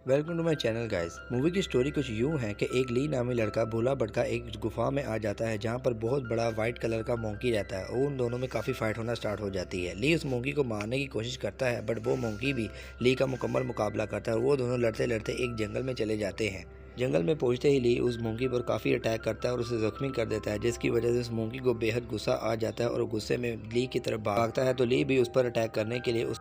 Welcome to my channel guys. Movie की story कुछ यूं है कि एक ली नामी लड़का भोला भटका एक गुफा में आ जाता है जहां पर बहुत बड़ा वाइट कलर का मोंकी रहता है और उन दोनों में काफ़ी फाइट होना स्टार्ट हो जाती है। ली उस मोंकी को मारने की कोशिश करता है बट वो मोंकी भी ली का मुकम्मल मुकाबला करता है और वो दोनों लड़ते लड़ते एक जंगल में चले जाते हैं। जंगल में पहुंचते ही ली उस मोंकी पर काफ़ी अटैक करता है और उसे जख्मी कर देता है, जिसकी वजह से उस मोंकी को बेहद गुस्सा आ जाता है और गुस्से में ली की तरफ भागता है। तो ली भी उस पर अटैक करने के लिए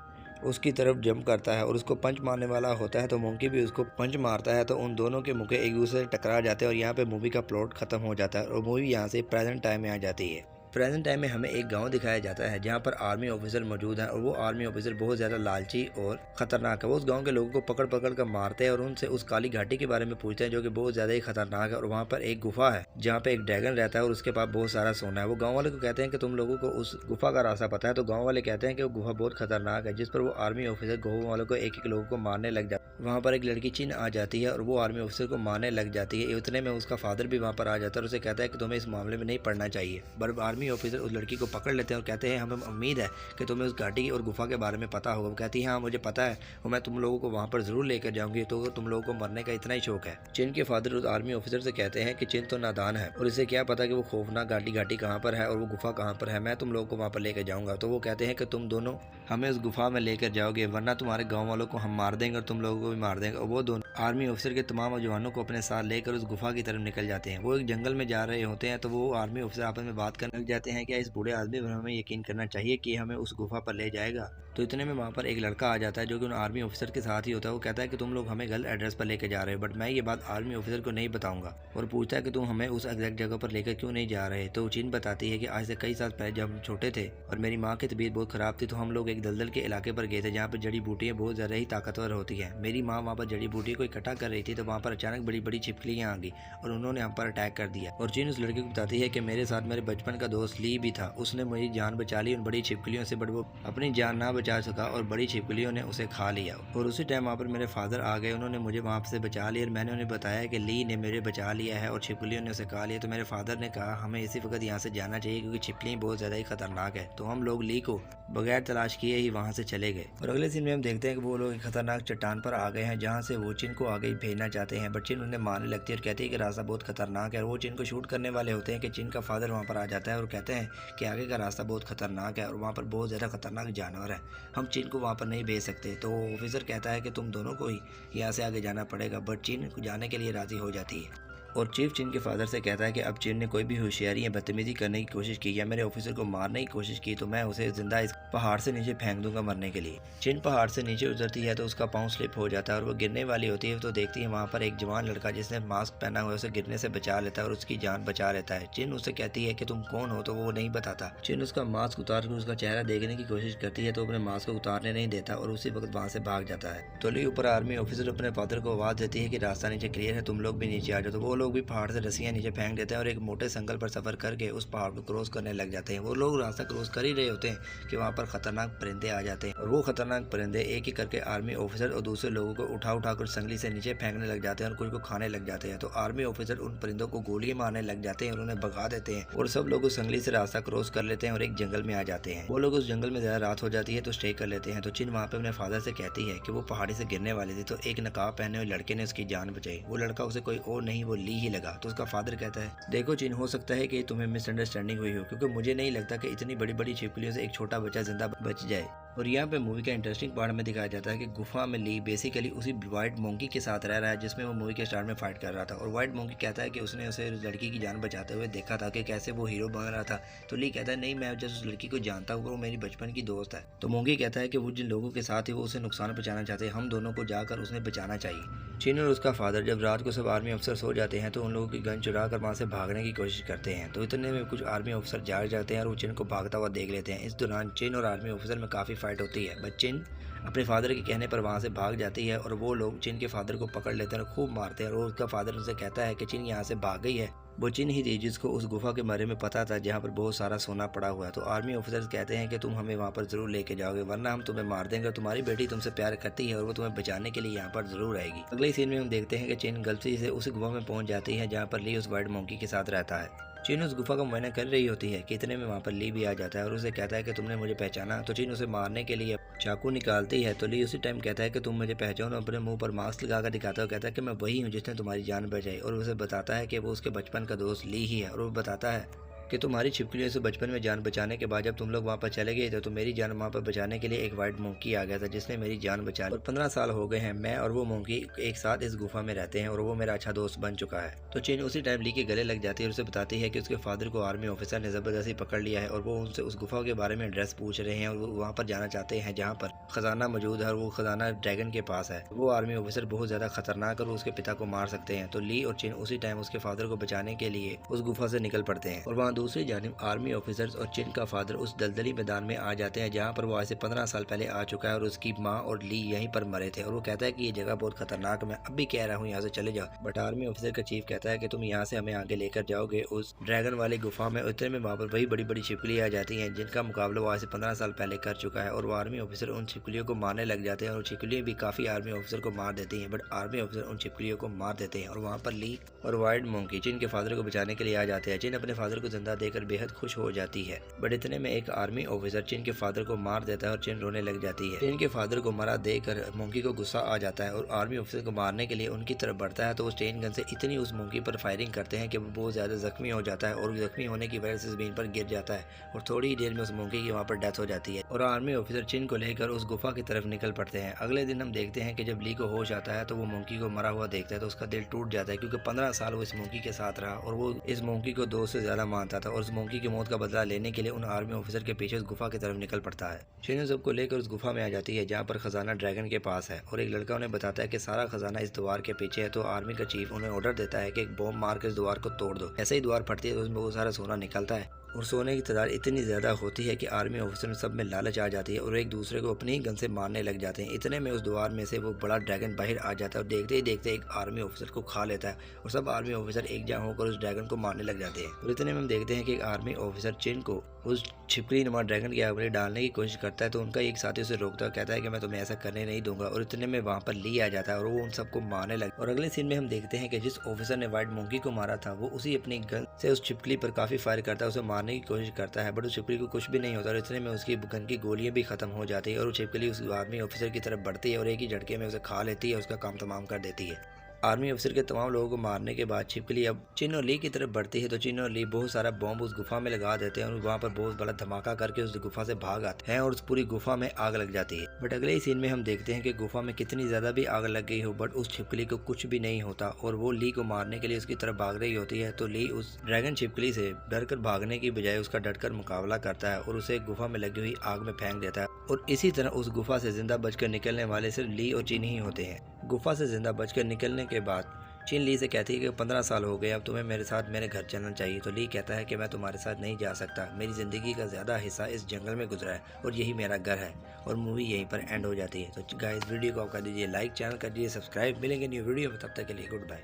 उसकी तरफ जंप करता है और उसको पंच मारने वाला होता है। तो मोंकी भी उसको पंच मारता है तो उन दोनों के मुक्के एक दूसरे से टकरा जाते हैं और यहाँ पे मूवी का प्लॉट खत्म हो जाता है और मूवी यहाँ से प्रेजेंट टाइम में आ जाती है। प्रेजेंट टाइम में हमें एक गांव दिखाया जाता है जहां पर आर्मी ऑफिसर मौजूद हैं और वो आर्मी ऑफिसर बहुत ज़्यादा लालची और ख़तरनाक है। वो उस गांव के लोगों को पकड़ पकड़ कर मारते हैं और उनसे उस काली घाटी के बारे में पूछते हैं जो कि बहुत ज़्यादा ही खतरनाक है। और वहाँ पर एक गुफा है जहाँ पे एक ड्रैगन रहता है और उसके पास बहुत सारा सोना है। वो गाँव वाले को कहते हैं कि तुम लोगों को उस गुफा का रास्ता पता है। तो गाँव वाले कहते हैं कि वो गुफा बहुत खतरनाक है, जिस पर वो आर्मी ऑफिसर गाँव वालों को एक एक लोगों को मारने लग जाता है। वहाँ पर एक लड़की चीन आ जाती है और वो आर्मी ऑफिसर को मारने लग जाती है। इतने में उसका फादर भी वहाँ पर आ जाता है और उसे कहता है कि तुम्हें इस मामले में नहीं पड़ना चाहिए। पर आर्मी ऑफिसर उस लड़की को पकड़ लेते हैं और कहते हैं हमें उम्मीद है कि तुम्हें उस घाटी और गुफा के बारे में पता होगा। वो कहती है हाँ मुझे पता है और मैं तुम लोगों को वहाँ पर जरूर लेकर जाऊंगी, तो तुम लोगों को मरने का इतना ही शौक है। चिन के फादर उस आर्मी ऑफिसर से कहते हैं कि चिन तो नादान है और इसे क्या पता कि वो खौफनाक घाटी कहाँ पर है और वो गुफा कहाँ पर है। मैं तुम लोगों को वहाँ पर लेकर जाऊंगा। तो वो कहते हैं कि तुम दोनों हमें उस गुफा में लेकर जाओगे वरना तुम्हारे गाँव वालों को हम मार देंगे और तुम लोगों को भी मार देंगे। और वो दोनों आर्मी ऑफिसर के तमाम जवानों को अपने साथ लेकर उस गुफा की तरफ निकल जाते हैं। वो एक जंगल में जा रहे होते हैं तो वो आर्मी ऑफिसर आपस में बात करने लग जाते हैं कि इस बूढ़े आदमी पर हमें यकीन करना चाहिए कि हमें उस गुफा पर ले जाएगा। तो इतने में वहाँ पर एक लड़का आ जाता है जो कि उन आर्मी ऑफिसर के साथ ही होता है। वो कहता है कि तुम लोग हमें गलत एड्रेस पर लेकर जा रहे हो, बट मैं ये बात आर्मी ऑफिसर को नहीं बताऊंगा। और पूछता है कि तुम हमें उस एग्जैक्ट जगह पर लेकर क्यों नहीं जा रहे। तो चीन बताती है कि आज से कई साल पहले जब हम छोटे थे और मेरी माँ की तबीयत बहुत खराब थी तो हम लोग एक दलदल के इलाके पर गए थे जहाँ पर जड़ी बूटियाँ बहुत ज़्यादा ही ताकतवर होती है। मेरी माँ वहाँ पर जड़ी बूटी को इकट्ठा कर रही थी तो वहाँ पर अचानक बड़ी बड़ी छिपकलियाँ आ गई और उन्होंने हम पर अटैक कर दिया। और चीन उस लड़के को बताती है कि मेरे साथ मेरे बचपन का दोस्त ली भी था, उसने मेरी जान बचा ली उन बड़ी छिपकलियों से, बट वो अपनी जान ना बचा सका और बड़ी छिपकलियों ने उसे खा लिया। और उसी टाइम वहाँ पर मेरे फादर आ गए, उन्होंने मुझे वहाँ से बचा लिया और मैंने उन्हें बताया कि ली ने मेरे बचा लिया है और छिपकलियों ने उसे खा लिया। तो मेरे फादर ने कहा हमें इसी वक्त यहाँ से जाना चाहिए क्योंकि छिपकली बहुत ज़्यादा ही खतरनाक है। तो हम लोग ली को बगैर तलाश किए ही वहाँ से चले गए। और अगले सीन में हम देखते हैं कि वो लोग एक खतरनाक चट्टान पर आ गए हैं जहाँ से वो चिन को आगे भेजना चाहते हैं, बट चिन उन्हें मारने लगती है और कहती है कि रास्ता बहुत खतरनाक है। और वो चिन को शूट करने वाले होते हैं कि चिन का फादर वहाँ पर आ जाता है और कहते हैं कि आगे का रास्ता बहुत खतरनाक है और वहाँ पर बहुत ज़्यादा खतरनाक जानवर है, हम चिन को वहाँ पर नहीं भेज सकते। तो ऑफिसर कहता है कि तुम दोनों को ही यहाँ से आगे जाना पड़ेगा, बट चिन जाने के लिए राज़ी हो जाती है। और चीफ चिन के फादर से कहता है कि अब चिन ने कोई भी होशियारी या बदतमीजी करने की कोशिश की या मेरे ऑफिसर को मारने की कोशिश की तो मैं उसे जिंदा इस पहाड़ से नीचे फेंक दूंगा मरने के लिए। चिन पहाड़ से नीचे उतरती है तो उसका पाँव स्लिप हो जाता है और वो गिरने वाली होती है। तो देखती है वहाँ पर एक जवान लड़का जिसने मास्क पहना हुआ है उसे गिरने से बचा लेता है और उसकी जान बचा लेता है। चिन उससे कहती है कि तुम कौन हो, तो वो नहीं बताता। चिन उसका मास्क उतार कर उसका चेहरा देखने की कोशिश करती है तो अपने मास्क को उतारने नहीं देता और उसी वक्त वहाँ से भाग जाता है। तो ली ऊपर आर्मी ऑफिसर अपने फादर को आवाज देती है कि रास्ता नीचे क्लियर है, तुम लोग भी नीचे आ जाओ। तो वो लोग भी पहाड़ से नीचे फेंक देते हैं और एक मोटे संगल पर सफर करके उस पहाड़ को क्रॉस करने लग जाते हैं। वो लोग रास्ता क्रॉस कर ही रहे होते हैं कि वहाँ पर खतरनाक परिंदे आ जाते हैं और वो खतरनाक परिंदे एक एक करके आर्मी ऑफिसर और दूसरे लोगों को उठा उठा कर संगली से नीचे फेंकने लग जाते हैं और कुछ को खाने लग जाते हैं। तो आर्मी ऑफिसर उन परिंदों को गोलियां मारने लग जाते हैं और उन्हें भगा देते हैं और सब लोग उस संगली से रास्ता क्रॉस कर लेते हैं और एक जंगल में आ जाते हैं। वो लोग उस जंगल में ज्यादा रात हो जाती है तो स्टे कर लेते हैं। तो चिन वहाँ पे अपने फादर से कहती है कि वो पहाड़ी से गिरने वाली थी तो एक नकाब पहने हुए लड़के ने उसकी जान बचाई। वो लड़का उसे कोई और नहीं वो ली ही लगा। तो उसका फादर कहता है देखो चिन, हो सकता है कि तुम्हें मिसअंडरस्टैंडिंग हुई हो क्योंकि मुझे नहीं लगता कि इतनी बड़ी बड़ी छिपकलियों से एक छोटा बच्चा जिंदा बच जाए। और यहाँ पे मूवी का इंटरेस्टिंग पार्ट में दिखाया जाता है कि गुफा में ली बेसिकली उसी व्हाइट मोंकी के साथ रह रहा है जिसमें वो मूवी के स्टार्ट में फाइट कर रहा था। और व्हाइट मोंकी कहता है कि उसने उसे लड़की की जान बचाते हुए देखा था कि कैसे वो हीरो बन रहा था। तो ली कहता है नहीं, मैं जब उस लड़की को जानता हूँ वो मेरी बचपन की दोस्त है। तो मोंकी कहता है कि वो जिन लोगों के साथ ही वो उसे नुकसान पहुंचाना चाहते हैं हम दोनों को जाकर उसे बचाना चाहिए। चिन और उसका फादर जब रात को सब आर्मी अफसर सो जाते हैं तो उन लोगों की गन चुरा कर वहाँ से भागने की कोशिश करते हैं। तो इतने में कुछ आर्मी अफसर जाग जाते हैं और वो चिन को भागता हुआ देख लेते हैं। इस दौरान चिन और आर्मी ऑफिसर में काफ़ी फाइट होती है, बट चिन अपने फादर के कहने पर वहाँ से भाग जाती है और वो लोग चिन के फादर को पकड़ लेते हैं और खूब मारते हैं। और उसका फादर उनसे कहता है कि चिन यहाँ से भाग गई है, वो चिन ही थी जिसको उस गुफा के बारे में पता था जहाँ पर बहुत सारा सोना पड़ा हुआ है। तो आर्मी ऑफिसर्स कहते हैं कि तुम हमें वहाँ पर जरूर लेके जाओगे वरना हम तुम्हें मार देंगे। तुम्हारी बेटी तुमसे प्यार करती है और वो तुम्हें बचाने के लिए यहाँ पर जरूर आएगी। अगले सीन में हम देखते हैं कि चिन गलती से उस गुफा में पहुंच जाती है जहाँ पर ली उस वाइट मोंकी के साथ रहता है। चिन उस गुफा का मुआयना कर रही होती है कि इतने में वहाँ पर ली भी आ जाता है और उसे कहता है कि तुमने मुझे पहचाना। तो चिन उसे मारने के लिए चाकू निकालती है तो ली उसी टाइम कहता है कि तुम मुझे पहचानो। अपने मुंह पर मास्क लगा कर दिखाता है, कहता है कि मैं वही हूँ जिसने तुम्हारी जान बचाई। और उसे बताता है कि वो उसके बचपन का दोस्त ली ही है। और वो बताता है कि तुम्हारी छिपकलियों से बचपन में जान बचाने के बाद जब तुम लोग वहाँ पर चले गए थे तो मेरी जान वहाँ पर बचाने के लिए एक वाइट मोंकी आ गया था जिसने मेरी जान बचा ली। और 15 साल हो गए हैं, मैं और वो मोंकी एक साथ इस गुफा में रहते हैं और वो मेरा अच्छा दोस्त बन चुका है। तो चिन उसी टाइम ली के गले लग जाती है और उसे बताती है कि उसके फादर को आर्मी ऑफिसर ने जबरदस्ती पकड़ लिया है और वो उनसे उस गुफा के बारे में एड्रेस पूछ रहे हैं और वो वहाँ पर जाना चाहते हैं जहाँ पर खजाना मौजूद है और वो खजाना ड्रैगन के पास है। वो आर्मी ऑफिसर बहुत ज्यादा खतरनाक और उसके पिता को मार सकते हैं। तो ली और चिन उसी टाइम उसके फादर को बचाने के लिए उस गुफा से निकल पड़ते हैं। और वहाँ दूसरी जानिब आर्मी ऑफिसर्स और चिन का फादर उस दलदली मैदान में आ जाते हैं जहाँ पर वो आज से 15 साल पहले आ चुका है और उसकी माँ और ली यहीं पर मरे थे। और वो कहता है कि ये जगह बहुत खतरनाक है, मैं अब भी कह रहा हूँ यहाँ से चले जाओ। बट आर्मी ऑफिसर का चीफ कहता है कि तुम यहाँ से हमें आगे लेकर जाओगे उस ड्रैगन वाली गुफा में। उतने में वहाँ पर वही बड़ी बड़ी छिपकली आ जाती हैं जिनका मुकाबला वो आज से 15 साल पहले कर चुका है। और वो आर्मी ऑफिसर उन छिपकलियों को मारने लग जाते हैं और छिपकलियाँ भी काफी आर्मी ऑफिसर को मार देती हैं। बट आर्मी ऑफिसर उन छिपकलियों को मार देते हैं और वहाँ पर ली और वाइट मोंकी चिन के फादर को बचाने के लिए आ जाते हैं। चिन अपने फादर को जिंदा देकर बेहद खुश हो जाती है। बट इतने में एक आर्मी ऑफिसर चिन के फादर को मार देता है और चिन रोने लग जाती है। चिन के फादर को मरा देकर मोंकी को गुस्सा आ जाता है और आर्मी ऑफिसर को मारने के लिए उनकी तरफ बढ़ता है। तो वो स्टेन गन से इतनी उस मोंकी पर फायरिंग करते हैं कि वो बहुत ज्यादा जख्मी हो जाता है और जख्मी होने की वजह से जमीन पर गिर जाता है और थोड़ी ही देर में उस मोंकी की वहाँ पर डेथ हो जाती है। और आर्मी ऑफिसर चिन को लेकर उस गुफा की तरफ निकल पड़ते हैं। अगले दिन हम देखते हैं कि जब ली को होश आता है तो वो मोंकी को मरा हुआ देखता है तो उसका दिल टूट जाता है क्योंकि 15 साल वो इस मोंकी के साथ रहा और वो इस मोंकी को दोस्त से ज्यादा मानता था। और उस मोंकी की मौत का बदला लेने के लिए उन आर्मी ऑफिसर के पीछे उस गुफा की तरफ निकल पड़ता है। शिनू सबको लेकर उस गुफा में आ जाती है जहाँ पर खजाना ड्रैगन के पास है और एक लड़का उन्हें बताता है कि सारा खजाना इस द्वार के पीछे है। तो आर्मी का चीफ उन्हें ऑर्डर देता है कि एक बॉम्ब मार कर इस द्वार को तोड़ दो। ऐसे ही द्वार फटती है तो उसमें बहुत सारा सोना निकलता है और सोने की तादाद इतनी ज़्यादा होती है कि आर्मी ऑफिसर सब में लालच आ जाती है और एक दूसरे को अपनी ही गन से मारने लग जाते हैं। इतने में उस द्वार में से वो बड़ा ड्रैगन बाहर आ जाता है और देखते ही देखते एक आर्मी ऑफिसर को खा लेता है और सब आर्मी ऑफिसर एक जहाँ होकर उस ड्रैगन को मारने लग जाते हैं। और इतने में हम देखते हैं कि एक आर्मी ऑफिसर चिन को उस छिपकली नुमा ड्रैगन के आगे डालने की कोशिश करता है तो उनका एक साथी उसे रोकता है, कहता है कि मैं तुम्हें ऐसा करने नहीं दूंगा। और इतने में वहाँ पर ली आ जाता है और वो उन सबको मारने लगा। और अगले सीन में हम देखते हैं कि जिस ऑफिसर ने व्हाइट मोंकी को मारा था वो उसी अपनी गन से उस छिपकली पर काफी फायर करता है, उसे मारने की कोशिश करता है बट उस छिपकली को कुछ भी नहीं होता। और इतने में उसकी गन की गोलियां भी खत्म हो जाती है और वो छिपकली उस आर्मी ऑफिसर की तरफ बढ़ती है और एक ही झटके में उसे खा लेती है, उसका काम तमाम कर देती है। आर्मी अफसर के तमाम लोगों को मारने के बाद छिपकली अब चिन और ली की तरफ बढ़ती है तो चिन और ली बहुत सारा बॉम्ब उस गुफा में लगा देते हैं और वहाँ पर बहुत बड़ा धमाका करके उस गुफा से भाग आते हैं और उस पूरी गुफा में आग लग जाती है। बट अगले ही सीन में हम देखते हैं कि गुफा में कितनी ज्यादा भी आग लग गई हो बट उस छिपकली को कुछ भी नहीं होता और वो ली को मारने के लिए उसकी तरफ भाग रही होती है। तो ली उस ड्रैगन छिपकली से डर कर भागने की बजाय उसका डटकर मुकाबला करता है और उसे गुफा में लगी हुई आग में फेंक देता है। और इसी तरह उस गुफा से जिंदा बचकर निकलने वाले सिर्फ ली और चिन ही होते हैं। गुफा से जिंदा बचकर निकलने के बाद चिन ली से कहती है कि 15 साल हो गए, अब तुम्हें मेरे साथ मेरे घर चलना चाहिए। तो ली कहता है कि मैं तुम्हारे साथ नहीं जा सकता, मेरी ज़िंदगी का ज़्यादा हिस्सा इस जंगल में गुजरा है और यही मेरा घर है। और मूवी यहीं पर एंड हो जाती है। तो गाइस वीडियो को आप कर दीजिए लाइक, चैनल कर दीजिए सब्सक्राइब। मिलेंगे न्यू वीडियो में, तब तक के लिए गुड बाय।